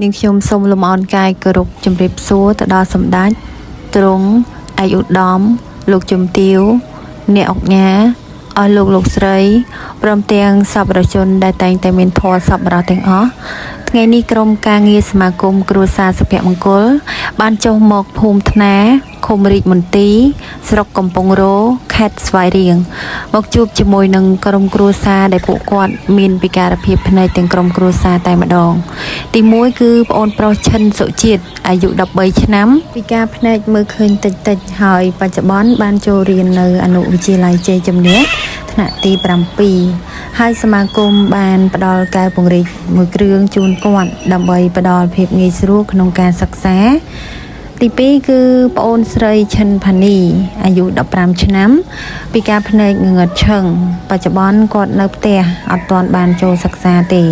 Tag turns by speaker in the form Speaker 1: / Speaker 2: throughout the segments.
Speaker 1: នាងខ្ញុំសូមលំអរកាយគោរពជំរាបសួរទៅដល់សម្ដេចទ្រង់ឯកឧត្តមលោកជំទាវអ្នកអង្គការអស់លោកស្រីព្រមទាំងសប្បុរសជនដែលតែងតែមានធម៌សប្បុរសទាំងអស់ថ្ងៃនេះក្រុមការងារសមាគមគ្រួសារសុភមង្គលបានចុះមកភូមិថ្នាឃុំរាជមន្ទីរស្រុកកំពង់រោខេត្តស្វាយរៀងមកជួបជាមួយនឹងក្រុមគ្រួសារដែលពួកគាត់មានពិការភាពផ្នែកទាំងក្រុមគ្រួសារតែម្ដងទី1គឺប្អូនប្រុសឈិនសុជាតិអាយុ13ឆ្នាំពិការផ្នែកមើលឃើញតិចហើយបច្ចុប្បន្នបានចូលរៀននៅអនុវិទ្យាល័យជ័យជំនះថ្នាក់ទី7ហើយសមាគមបានផ្ដល់កែវពង្រីកមួយគ្រឿងជូនគាត់ដើម្បីផ្ដល់ភាពងាយស្រួលក្នុងការសិក្សាទី2គឺប្អូនស្រីឈិនផានីអាយុ15ឆ្នាំពិការភ្នែកងងឹតឈឹងបច្ចុប្បន្នគាត់នៅផ្ទះអត់ទាន់បានចូលសិក្សាទេ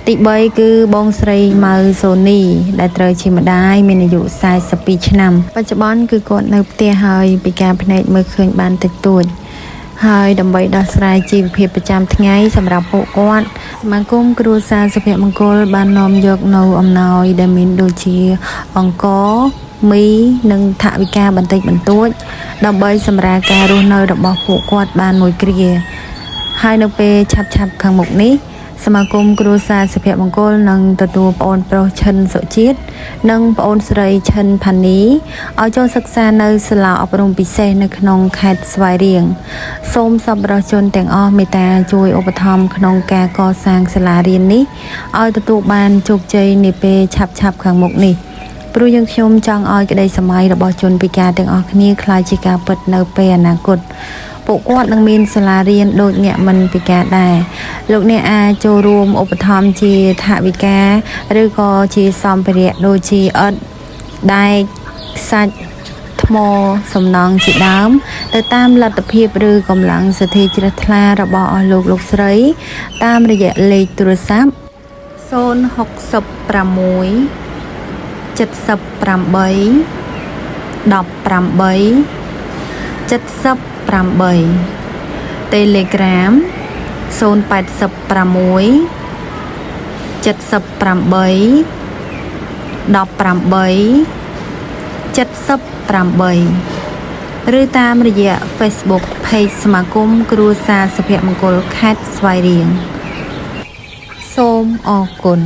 Speaker 1: ទី3គឺបងស្រីម៉ៅសូនីដែលត្រូវជាម្ដាយមានអាយុ42ឆ្នាំបច្ចុប្បន្នគឺគាត់នៅផ្ទះហើយពិការភ្នែកមើលឃើញបានតិចតួចហើយដើម្បីដោះស្រាយជីវភាពប្រចាំថ្ងៃសម្រាប់ពួកគាត់សមាគមគ្រួសារសុភមង្គលបាននាំយកនៅអំណោយដែលមានដូចជាអង្ករមីនិងថវិកាបន្តិចបន្តួចដើម្បីសម្រាលការរស់នៅរបស់ពួកគាត់បានមួយគ្រាហើយនៅពេលឆាប់ខាងមុខនេះសមាគមគ្រួសារសុភមង្គលនឹងទទួលប្អូនប្រុសឈិនសុជាតិនិងប្អូនស្រីឈិនផានីឲ្យចូលសិក្សានៅសាលាអប់រំពិសេសនៅក្នុងខេត្តស្វាយរៀងសូមសប្បុរសជនទាំងអស់មេត្តាជួយឧបត្ថម្ភក្នុងការកសាងសាលារៀននេះឲ្យទទួលបានជោគជ័យនាពេលឆាប់ខាងមុខនេះព្រោះយើងខ្ញុំចង់ឲ្យក្តីសម័យរបស់ជនពិការទាំងអស់គ្នាក្លាយជាការពិតនៅពេលអនាគតពួកគាត់នឹងមានសាលារៀនដូចអ្នកមិនពិការដែរលោកអ្នកអាចចូលរួមឧបត្ថម្ភជាថវិកាឬក៏ជាសម្ភារៈដូចជាឥដ្ឋដែកខ្សាច់ថ្មសំណង់ជាដើមទៅតាមលទ្ធភាពឬកម្លាំងសទ្ធាជ្រះថ្លារបស់អស់លោកស្រីតាមរយៈលេខទូរស័ព្ទ066 78 Telegram 086 78 18 ឬតាមរយៈ Facebook Page សមាគមគ្រួសារសុភមង្គលខេត្តស្វាយរៀងសូមអរគុណ